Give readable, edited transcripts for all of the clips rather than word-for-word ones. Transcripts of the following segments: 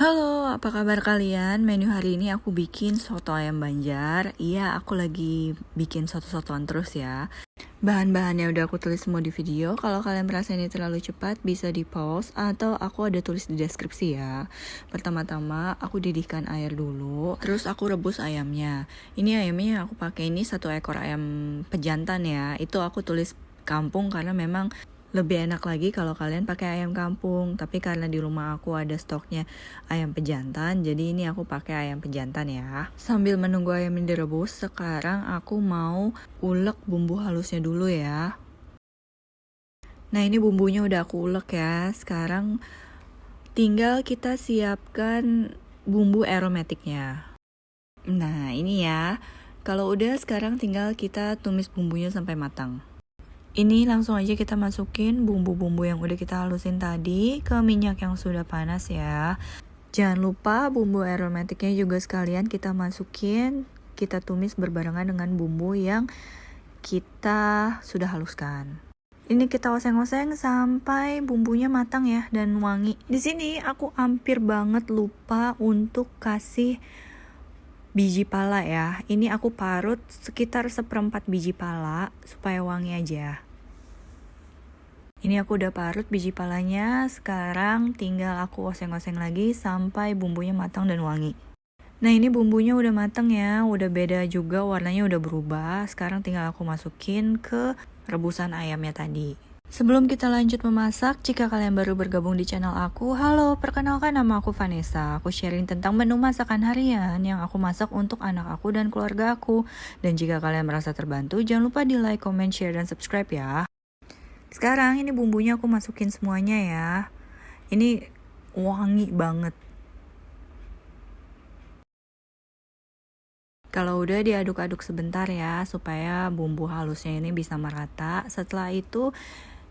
Halo, apa kabar kalian? Menu hari ini aku bikin soto ayam Banjar. Iya, aku lagi bikin soto-sotoan terus ya. Bahan-bahannya udah aku tulis semua di video. Kalau kalian merasa ini terlalu cepat, bisa di pause atau aku ada tulis di deskripsi ya. Pertama-tama, aku didihkan air dulu, terus aku rebus ayamnya. Ini ayamnya yang aku pakai ini 1 ekor ayam pejantan ya. Itu aku tulis kampung karena memang lebih enak lagi kalau kalian pakai ayam kampung, tapi karena di rumah aku ada stoknya ayam pejantan, jadi ini aku pakai ayam pejantan ya. Sambil menunggu ayam ini direbus, sekarang aku mau ulek bumbu halusnya dulu ya. Nah, ini bumbunya udah aku ulek ya. Sekarang tinggal kita siapkan bumbu aromatiknya. Nah, ini ya. Kalau udah, sekarang tinggal kita tumis bumbunya sampai matang. Ini langsung aja kita masukin bumbu-bumbu yang udah kita halusin tadi ke minyak yang sudah panas ya. Jangan lupa bumbu aromatiknya juga sekalian kita masukin, kita tumis berbarengan dengan bumbu yang kita sudah haluskan. Ini kita oseng-oseng sampai bumbunya matang ya dan wangi. Di sini aku hampir banget lupa untuk kasih biji pala ya. Ini aku parut sekitar 1/4 biji pala supaya wangi aja. Ini aku udah parut biji palanya, sekarang tinggal aku oseng-oseng lagi sampai bumbunya matang dan wangi. Nah, ini bumbunya udah matang ya, udah beda juga, warnanya udah berubah. Sekarang tinggal aku masukin ke rebusan ayamnya tadi. Sebelum kita lanjut memasak, jika kalian baru bergabung di channel aku, halo, perkenalkan nama aku Vanessa. Aku sharing tentang menu masakan harian yang aku masak untuk anak aku dan keluarga aku. Dan jika kalian merasa terbantu, jangan lupa di like, comment, share, dan subscribe ya. Sekarang ini bumbunya aku masukin semuanya ya. Ini wangi banget. Kalau udah diaduk-aduk sebentar ya, supaya bumbu halusnya ini bisa merata. Setelah itu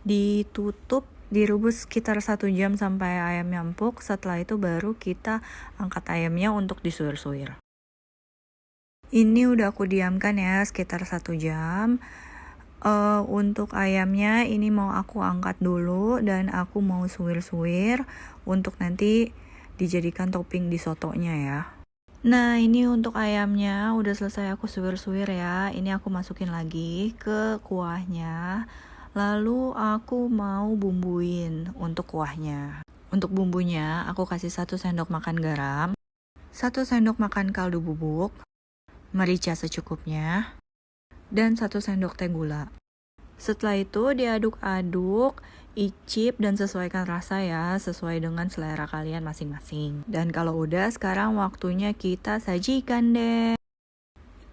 ditutup, direbus sekitar 1 jam sampai ayamnya empuk. Setelah itu baru kita angkat ayamnya untuk disuir-suir. Ini udah aku diamkan ya sekitar 1 jam. Untuk ayamnya ini mau aku angkat dulu dan aku mau suwir-suwir untuk nanti dijadikan topping di sotonya ya. Nah, ini untuk ayamnya udah selesai aku suwir-suwir ya. Ini aku masukin lagi ke kuahnya. Lalu aku mau bumbuin untuk kuahnya. Untuk bumbunya aku kasih 1 sendok makan garam, 1 sendok makan kaldu bubuk, merica secukupnya, dan 1 sendok teh gula. Setelah itu diaduk-aduk, icip dan sesuaikan rasa ya, sesuai dengan selera kalian masing-masing. Dan kalau udah, sekarang waktunya kita sajikan deh.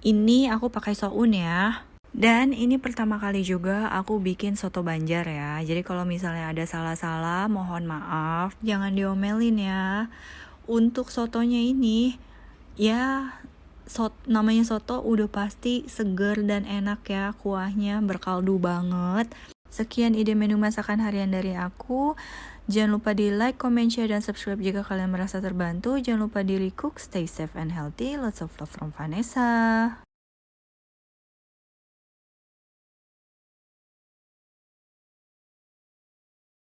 Ini aku pakai soun ya. Dan ini pertama kali juga aku bikin soto Banjar ya. Jadi kalau misalnya ada salah-salah, mohon maaf, jangan diomelin ya. Untuk sotonya ini, ya namanya soto udah pasti seger dan enak ya, kuahnya berkaldu banget. Sekian ide menu masakan harian dari aku. Jangan lupa di like, comment, share, dan subscribe jika kalian merasa terbantu. Jangan lupa di recook, stay safe and healthy. Lots of love from Vanessa.